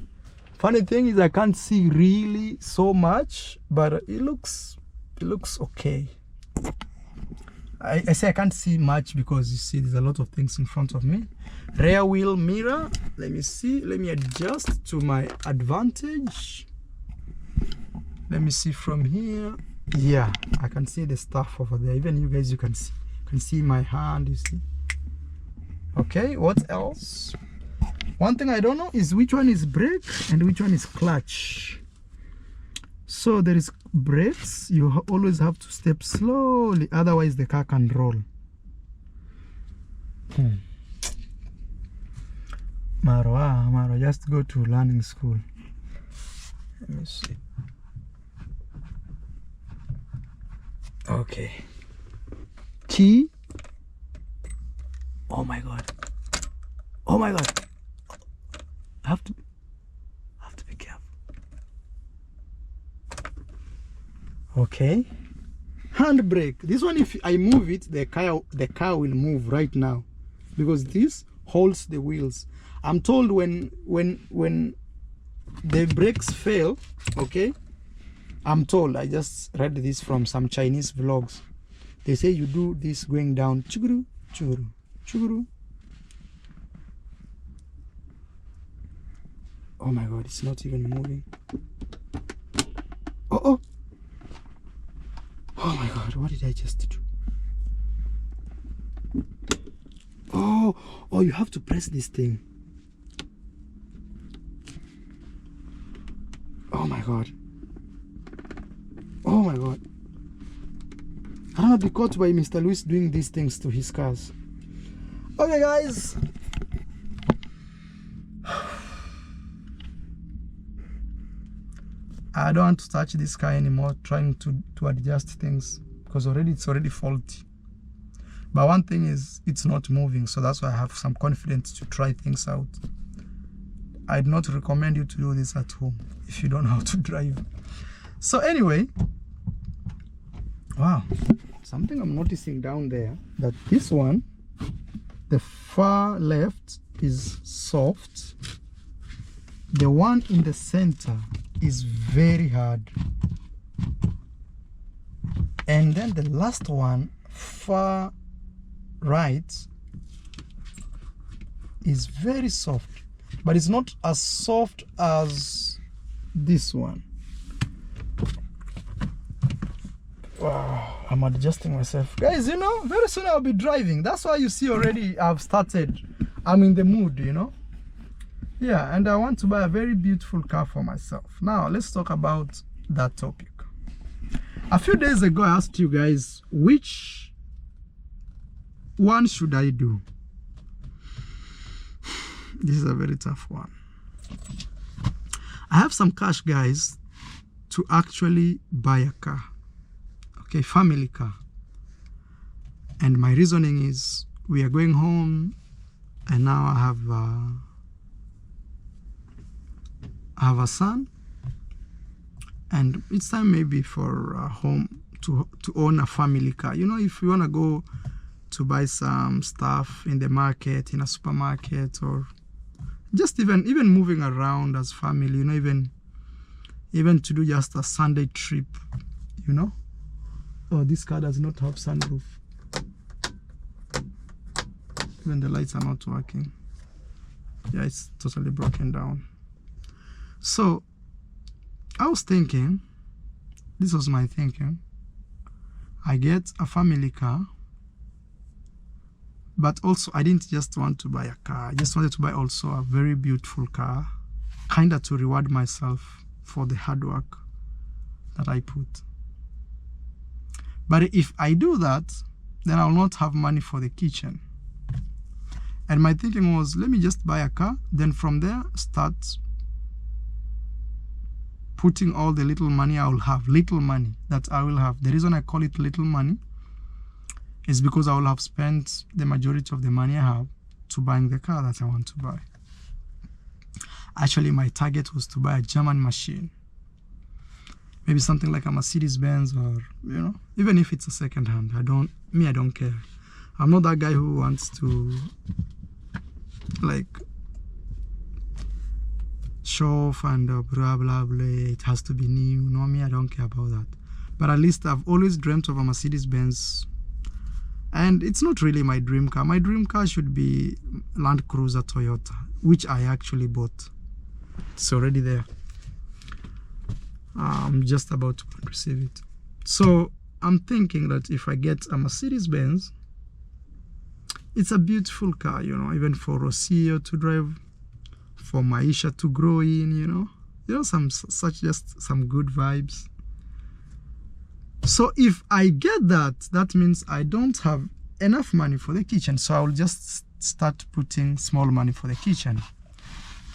Funny thing is, I can't see really so much, but it looks okay. I say I can't see much because you see there's a lot of things in front of me. Rear wheel mirror. Let me see. Let me adjust to my advantage. Let me see from here. Yeah, I can see the stuff over there. Even you guys, you can see my hand, you see. Okay, what else? One thing I don't know is which one is brake and which one is clutch. So there is brakes. You always have to step slowly, otherwise the car can roll. Maro, just go to learning school. Let me see. Okay. Key. Oh my god. Oh my god. I have to be careful. Okay. Handbrake. This one, if I move it, the car will move right now, because this holds the wheels. I'm told when the brakes fail, okay, I'm told, I just read this from some Chinese vlogs. They say you do this going down, chuguru, chuguru, chuguru. Oh my god, it's not even moving. Oh my god, what did I just do? Oh, you have to press this thing. Oh my god. Oh my god. I don't want to be caught by Mr. Luis doing these things to his cars. Okay guys. I don't want to touch this car anymore, trying to adjust things, because it's already faulty. But one thing is, it's not moving, so that's why I have some confidence to try things out. I'd not recommend you to do this at home if you don't know how to drive. So anyway, wow, something I'm noticing down there, that this one, the far left is soft, the one in the center is very hard, and then the last one, far right, is very soft, but it's not as soft as this one. Wow, I'm adjusting myself, guys. You know, very soon I'll be driving. That's why you see already I've started I'm in the mood, you know. Yeah, and I want to buy a very beautiful car for myself. Now let's talk about that topic. A few days ago I asked you guys, which one should I do? This is a very tough one. I have some cash, guys, to actually buy a car. Okay, family car. And my reasoning is, we are going home, and now I have a son, and it's time maybe for home to own a family car. You know, if you want to go to buy some stuff in the market, in a supermarket, or just even moving around as family, you know, even to do just a Sunday trip, you know. Oh, this car does not have sunroof. Even the lights are not working. Yeah, it's totally broken down. So I was thinking, this was my thinking, I get a family car, but also I didn't just want to buy a car, I just wanted to buy also a very beautiful car, kind of to reward myself for the hard work that I put. But if I do that, then I will not have money for the kitchen. And my thinking was, let me just buy a car, then from there start putting all the little money I will have, little money that I will have. The reason I call it little money is because I will have spent the majority of the money I have to buying the car that I want to buy. Actually, my target was to buy a German machine. Maybe something like a Mercedes-Benz, or, you know, even if it's a second-hand. I don't care. I'm not that guy who wants to, like, show off and blah, blah, blah. It has to be new. No, me, I don't care about that. But at least I've always dreamt of a Mercedes-Benz. And it's not really my dream car. My dream car should be Land Cruiser Toyota, which I actually bought. It's already there. I'm just about to receive it. So I'm thinking that if I get a Mercedes-Benz, it's a beautiful car, you know, even for Rocio to drive, for Maisha to grow in, you know, just some good vibes. So if I get that, that means I don't have enough money for the kitchen. So I will just start putting small money for the kitchen.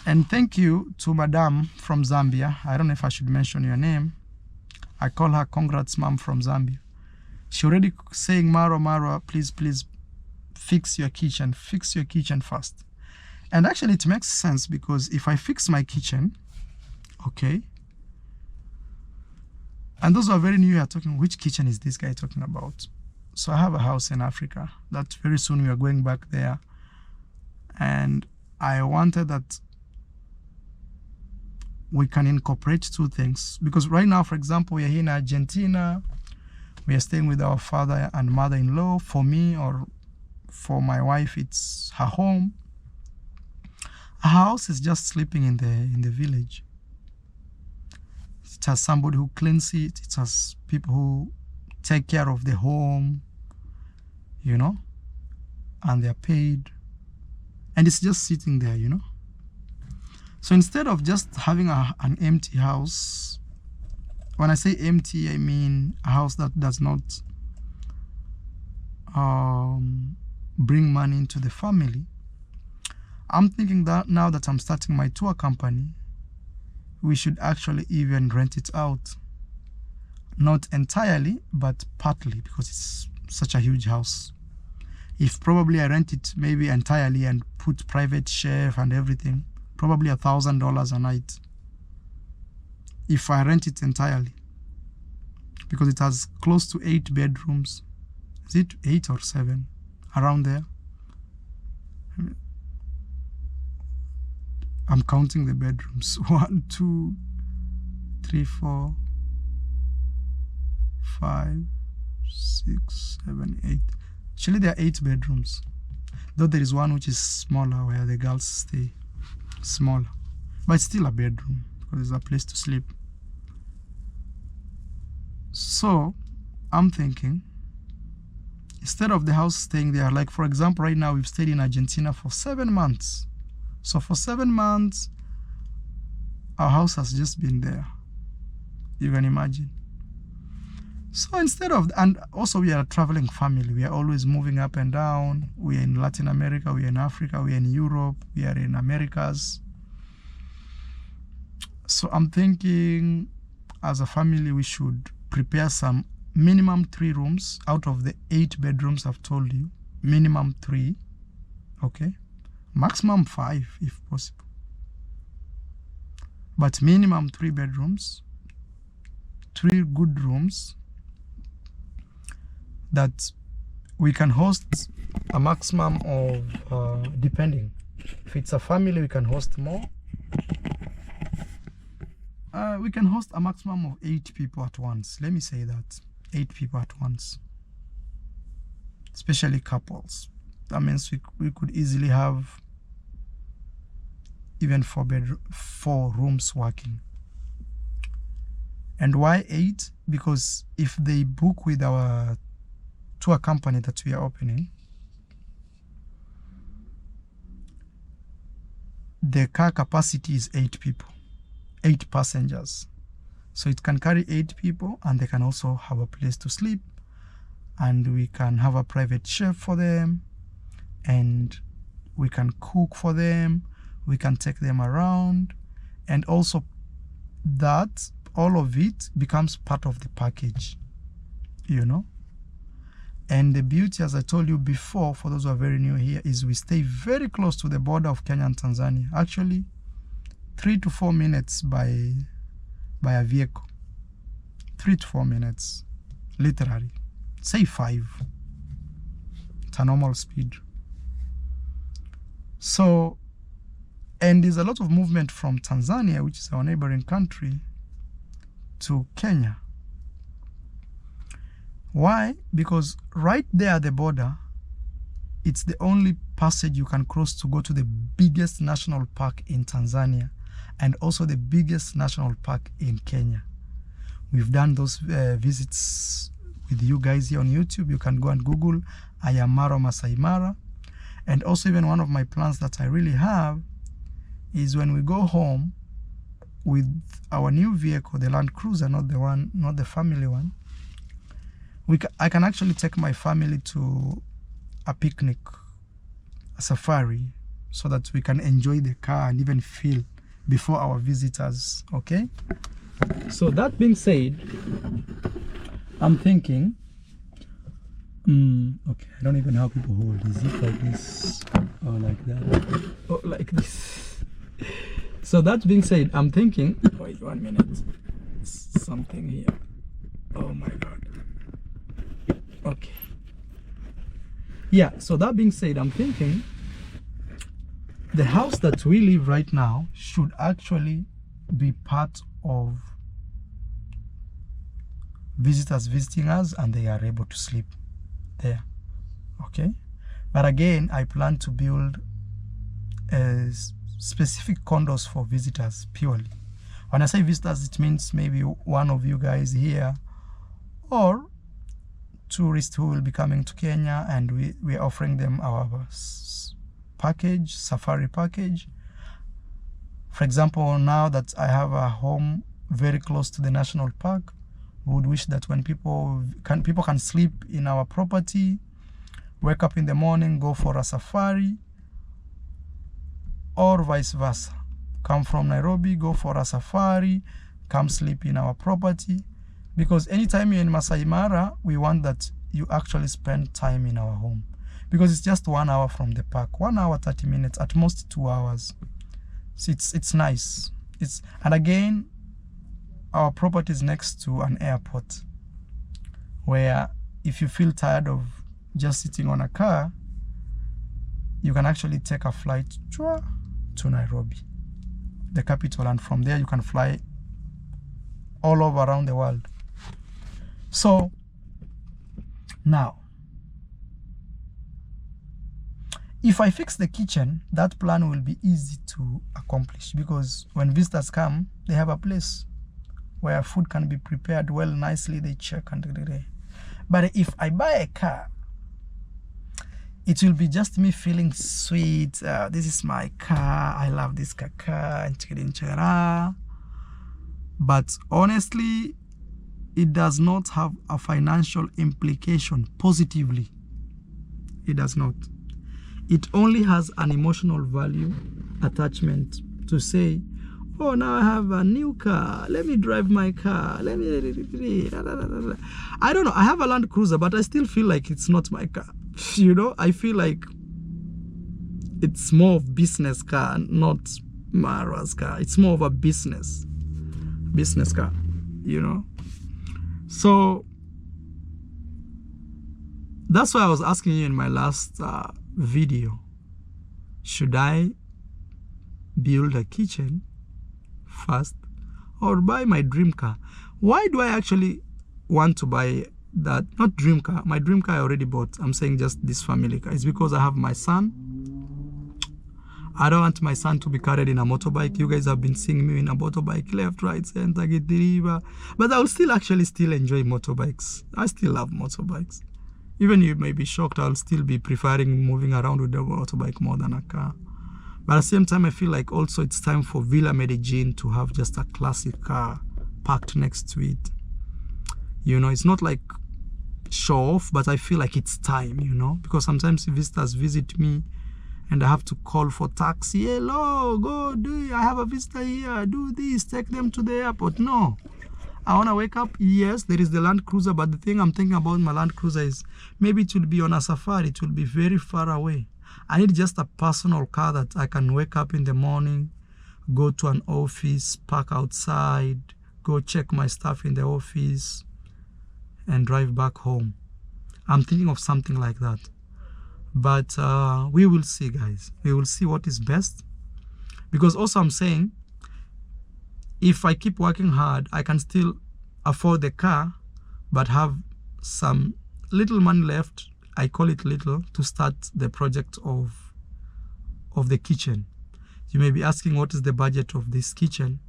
And thank you to Madame from Zambia. I don't know if I should mention your name. I call her Congrats Mom from Zambia. She already saying, Marwa, please fix your kitchen first. And actually it makes sense, because if I fix my kitchen, okay, and those who are very new are talking, which kitchen is this guy talking about? So I have a house in Africa that very soon we are going back there, and I wanted that we can incorporate two things, because right now, for example, we are here in Argentina, we are staying with our father and mother-in-law. For me, or for my wife, it's her home. Her house is just sleeping in the village. It has somebody who cleans it. It has people who take care of the home, you know, and they're paid. And it's just sitting there, you know. So instead of just having an empty house, when I say empty, I mean a house that does not bring money into the family, I'm thinking that now that I'm starting my tour company, we should actually even rent it out. Not entirely, but partly, because it's such a huge house. If probably I rent it maybe entirely and put private chef and everything, probably $1,000 a night. If I rent it entirely, because it has close to 8 bedrooms. Is it 8 or 7? Around there. I'm counting the bedrooms. 1, 2, 3, 4, 5, 6, 7, 8. Actually, there are 8 bedrooms. Though there is one which is smaller, where the girls stay. Smaller. But it's still a bedroom, because there's a place to sleep. So, I'm thinking, instead of the house staying there, like for example, right now we've stayed in Argentina for 7 months. So for 7 months, our house has just been there. You can imagine. So instead of, and also we are a traveling family. We are always moving up and down. We are in Latin America, we are in Africa, we are in Europe, we are in Americas. So I'm thinking as a family, we should prepare some minimum 3 rooms out of the 8 bedrooms I've told you. Minimum 3, okay? Maximum 5 if possible. But minimum 3 bedrooms, 3 good rooms that we can host a maximum of, depending. If it's a family, we can host more. We can host a maximum of 8 people at once. Let me say that. 8 people at once. Especially couples. That means we could easily have even 4 rooms working. And why 8? Because if they book with our tour company that we are opening, the car capacity is 8 people, 8 passengers. So it can carry 8 people, and they can also have a place to sleep, and we can have a private chef for them, and we can cook for them, we can take them around, and also that all of it becomes part of the package, you know. And the beauty, as I told you before, for those who are very new here, is we stay very close to the border of Kenya and Tanzania. Actually 3 to 4 minutes by a vehicle. 3 to 4 minutes, literally. Say 5. It's a normal speed. So, and there's a lot of movement from Tanzania, which is our neighboring country, to Kenya. Why? Because right there at the border, it's the only passage you can cross to go to the biggest national park in Tanzania, and also the biggest national park in Kenya. We've done those visits with you guys here on YouTube. You can go and Google Ayamaro Masai Mara. And also, even one of my plans that I really have is when we go home with our new vehicle, the Land Cruiser, not the family one, I can actually take my family to a picnic, a safari, so that we can enjoy the car and even feel before our visitors, okay? So that being said, I'm thinking, okay, I don't even know how people hold. Is it like this or like that? Or like this? So that being said, I'm thinking, wait 1 minute, something here. Oh my God. Okay. Yeah, so that being said, I'm thinking the house that we live right now should actually be part of visitors visiting us, and they are able to sleep there, okay? But again, I plan to build specific condos for visitors purely. When I say visitors, it means maybe one of you guys here, or tourists who will be coming to Kenya, and we're offering them our package, safari package. For example, now that I have a home very close to the national park, we would wish that when people can sleep in our property, wake up in the morning, go for a safari, or vice versa. Come from Nairobi, go for a safari, come sleep in our property. Because anytime you're in Masai Mara, we want that you actually spend time in our home. Because it's just 1 hour from the park, 1 hour, 30 minutes, at most 2 hours. So it's nice. And again, our property is next to an airport, where if you feel tired of just sitting on a car, you can actually take a flight to Nairobi, the capital, and from there you can fly all over around the world. So now, if I fix the kitchen, that plan will be easy to accomplish, because when visitors come, they have a place where food can be prepared well, nicely, they check and. But if I buy a car it will be just me feeling sweet. This is my car. I love this car. But honestly, it does not have a financial implication positively. It does not. It only has an emotional value, attachment to say, oh, now I have a new car. Let me drive my car. I don't know. I have a Land Cruiser, but I still feel like it's not my car. You know, I feel like it's more of business car, not Mara's car. It's more of a business car, you know. So that's why I was asking you in my last video, should I build a kitchen first or buy my dream car? Why do I actually want to buy that? Not dream car. My dream car I already bought. I'm saying just this family car. It's because I have my son. I don't want my son to be carried in a motorbike. You guys have been seeing me in a motorbike, left, right, center, get the river. But I'll still enjoy motorbikes. I still love motorbikes. Even you may be shocked, I'll still be preferring moving around with a motorbike more than a car. But at the same time, I feel like also it's time for Villa Medellin to have just a classic car parked next to it. You know, it's not like show off, but I feel like it's time, you know, because sometimes visitors visit me and I have to call for taxi. Hello, go do it. I have a visitor here. Do this. Take them to the airport. No. I want to wake up. Yes, there is the Land Cruiser, but the thing I'm thinking about my Land Cruiser is maybe it will be on a safari. It will be very far away. I need just a personal car that I can wake up in the morning, go to an office, park outside, go check my stuff in the office, and drive back home. I'm thinking of something like that. But we will see, guys. We will see what is best. Because also I'm saying, if I keep working hard, I can still afford the car, but have some little money left, I call it little, to start the project of the kitchen. You may be asking, what is the budget of this kitchen?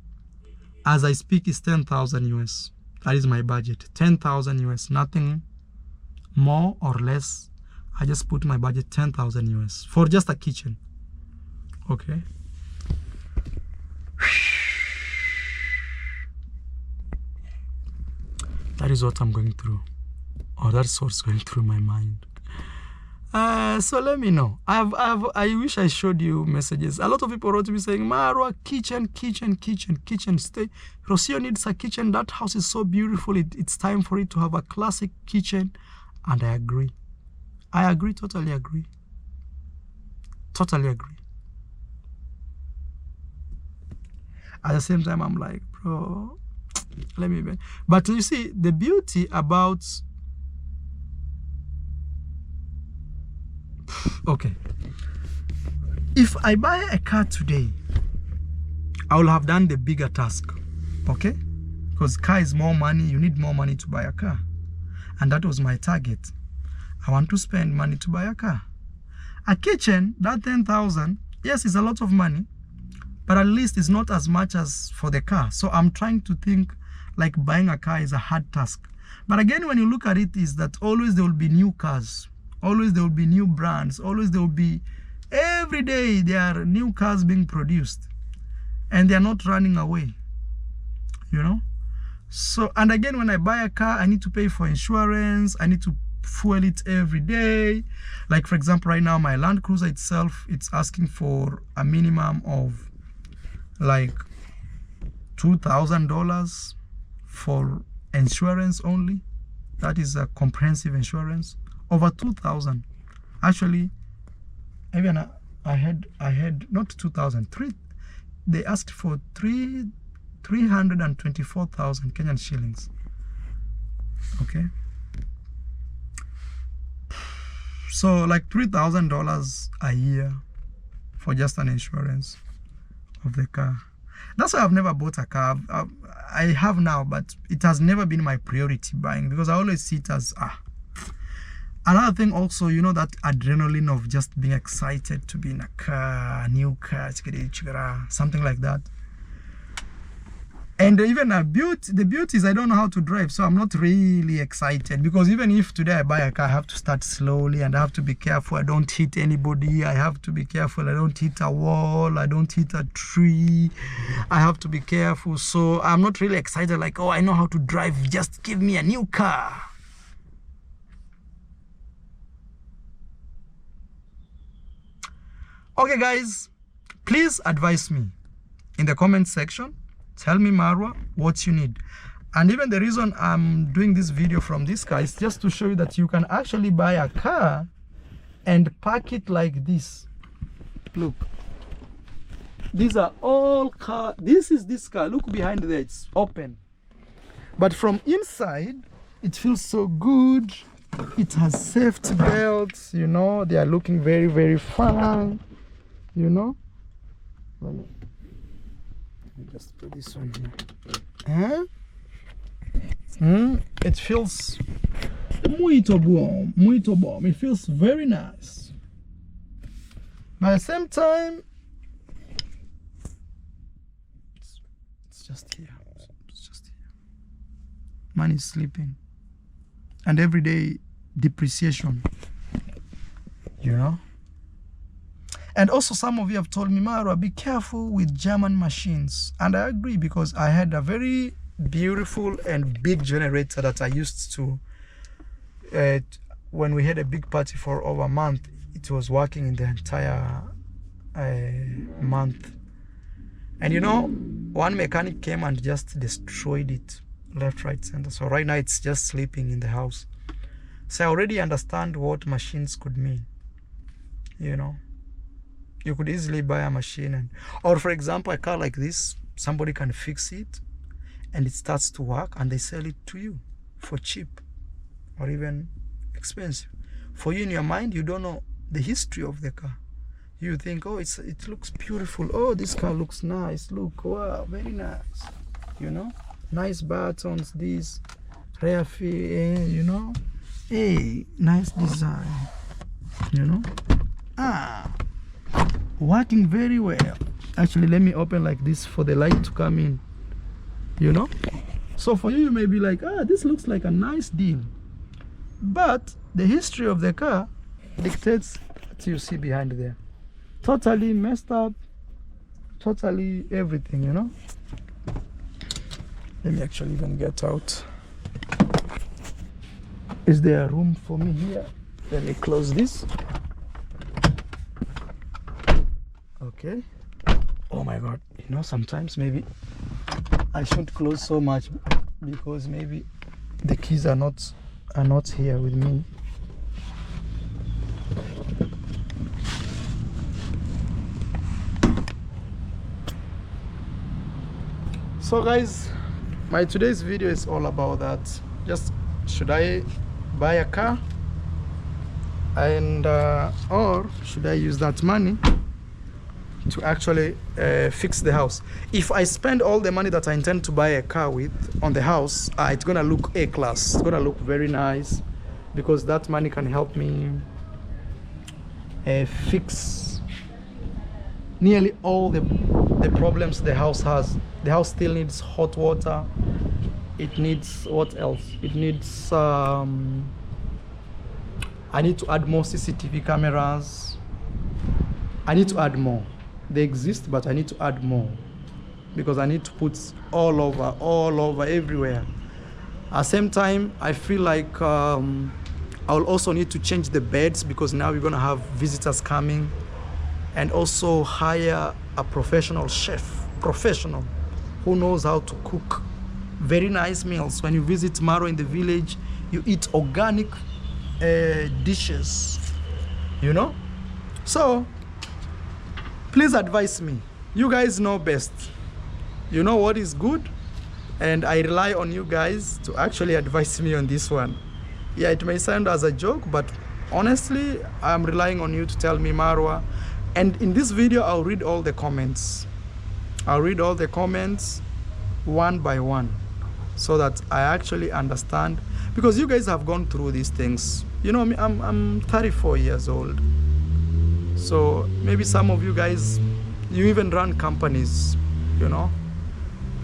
As I speak, it's 10,000 US. That is my budget, 10,000 US, nothing more or less. I just put my budget 10,000 US for just a kitchen. Okay. That is what I'm going through, or that's what's going through my mind. So let me know. I wish I showed you messages. A lot of people wrote to me saying, Marwa, kitchen, stay. Rocio needs a kitchen. That house is so beautiful. It's time for it to have a classic kitchen. And I agree. I agree, totally agree. Totally agree. At the same time, I'm like, bro, let me be. But you see, the beauty about, okay, if I buy a car today, I will have done the bigger task, okay? Because car is more money, you need more money to buy a car. And that was my target. I want to spend money to buy a car. A kitchen, that 10,000, yes, it's a lot of money, but at least it's not as much as for the car. So I'm trying to think like buying a car is a hard task. But again, when you look at it, is that always there will be new cars. Always there will be new brands. Always there will be, every day there are new cars being produced. And they're not running away, you know? So, and again, when I buy a car, I need to pay for insurance. I need to fuel it every day. Like, for example, right now, my Land Cruiser itself, it's asking for a minimum of like $2,000 for insurance only. That is a comprehensive insurance. Over 2,000. Actually, even I had not 2,000, they asked for 324,000 Kenyan shillings. Okay. So like $3,000 a year for just an insurance of the car. That's why I've never bought a car. I have now, but it has never been my priority buying, because I always see it as Another thing also, you know, that adrenaline of just being excited to be in a car, new car, something like that. And even the beauty is I don't know how to drive, so I'm not really excited, because even if today I buy a car, I have to start slowly and I have to be careful I don't hit anybody. I have to be careful I don't hit a wall, I don't hit a tree. I have to be careful. So I'm not really excited like, oh, I know how to drive, just give me a new car. Okay guys, please advise me in the comment section. Tell me, Marwa, what you need. And even the reason I'm doing this video from this car is just to show you that you can actually buy a car and park it like this. Look, these are all car. This is this car. Look behind there, it's open. But from inside, it feels so good. It has safety belts, you know, they are looking very, very fine, you know. Let me just put this one here. It feels muito bom, muito bom. It feels very nice. But at the same time, it's just here. It's just here. Man is sleeping. And every day depreciation, you know. And also some of you have told me, Marwa, be careful with German machines. And I agree, because I had a very beautiful and big generator that I used to, when we had a big party for over a month, it was working in the entire month. And you know, one mechanic came and just destroyed it, left, right, center. So right now it's just sleeping in the house. So I already understand what machines could mean, you know. You could easily buy a machine, or for example, a car like this, somebody can fix it and it starts to work and they sell it to you for cheap or even expensive. For you, in your mind, you don't know the history of the car. You think, oh, it looks beautiful. Oh, this car looks nice. Look, wow, very nice. You know, nice buttons, this rear fee, you know. Hey, nice design, you know. Working very well. Actually, let me open like this for the light to come in, you know. So for you may be like, this looks like a nice deal, but the history of the car dictates what you see behind there. Totally messed up, totally everything, you know. Let me actually even get out. Is there a room for me here? Let me close this. Okay. Oh my God, you know, sometimes maybe I shouldn't close so much, because maybe the keys are not here with me. So guys, my today's video is all about that. Just, should I buy a car, and or should I use that money to actually fix the house? If I spend all the money that I intend to buy a car with on the house, it's gonna look A-class. It's gonna look very nice, because that money can help me fix nearly all the problems the house has. The house still needs hot water. It needs, what else? It needs, I need to add more CCTV cameras. I need to add more. They exist, but I need to add more, because I need to put all over, everywhere. At the same time, I feel like I'll also need to change the beds, because now we're gonna have visitors coming, and also hire a professional chef, who knows how to cook very nice meals. When you visit Maro in the village, you eat organic dishes, you know. So please advise me. You guys know best. You know what is good, and I rely on you guys to actually advise me on this one. Yeah, it may sound as a joke, but honestly, I'm relying on you to tell me, Marwa. And in this video, I'll read all the comments. I'll read all the comments one by one, so that I actually understand, because you guys have gone through these things. You know, I'm 34 years old. So maybe some of you guys, you even run companies, you know,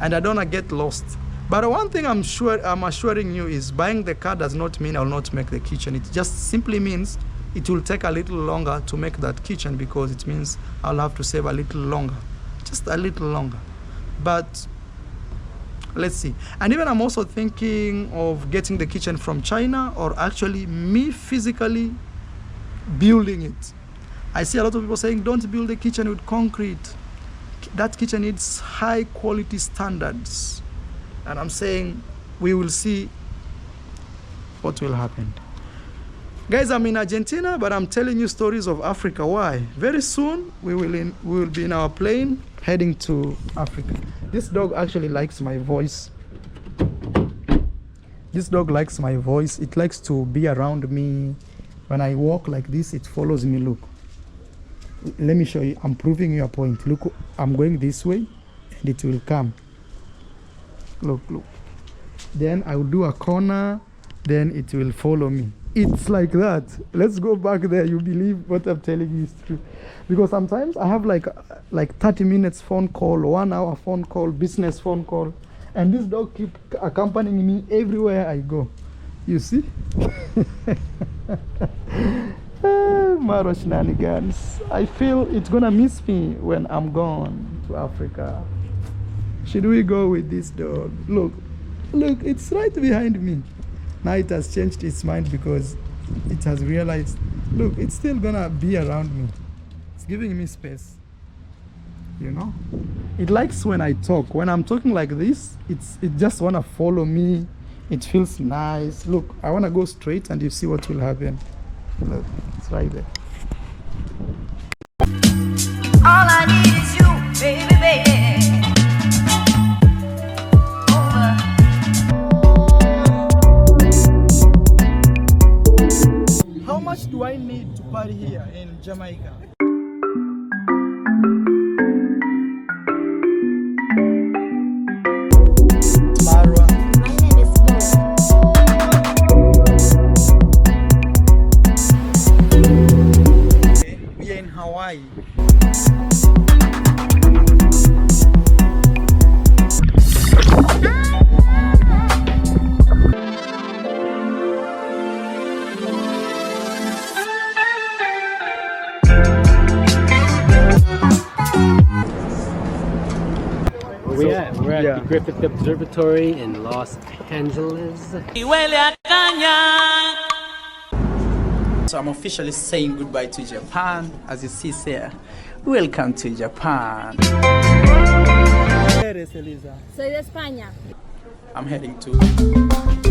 and I don't want to get lost. But one thing I'm assuring you is buying the car does not mean I'll not make the kitchen. It just simply means it will take a little longer to make that kitchen, because it means I'll have to save a little longer, just a little longer. But let's see. And even I'm also thinking of getting the kitchen from China, or actually me physically building it. I see a lot of people saying don't build a kitchen with concrete. That kitchen needs high quality standards. And I'm saying we will see what will happen. Guys, I'm in Argentina, but I'm telling you stories of Africa. Why? Very soon we will be in our plane heading to Africa. This dog actually likes my voice. This dog likes my voice. It likes to be around me. When I walk like this, it follows me. Look. Let me show you. I'm proving you a point. Look, I'm going this way and it will come. Look, look. Then I will do a corner, then it will follow me. It's like that. Let's go back there. You believe what I'm telling you is true. Because sometimes I have like 30 minutes phone call, 1 hour phone call, business phone call. And this dog keep accompanying me everywhere I go. You see? Maro shenanigans. I feel it's gonna miss me when I'm gone to Africa. Should we go with this dog? Look, look, it's right behind me. Now it has changed its mind because it has realized, look, it's still gonna be around me. It's giving me space. You know? It likes when I talk. When I'm talking like this, it just wanna follow me. It feels nice. Look, I wanna go straight and you see what will happen. Look, it's right there. All I need is you, baby, baby. How much do I need to party here in Jamaica? Marwa. My name is We are in Hawaii. We're at yeah. the Griffith Observatory in Los Angeles. So I'm officially saying goodbye to Japan. As you see there, welcome to Japan. Eres, Elisa? Soy de España. I'm heading to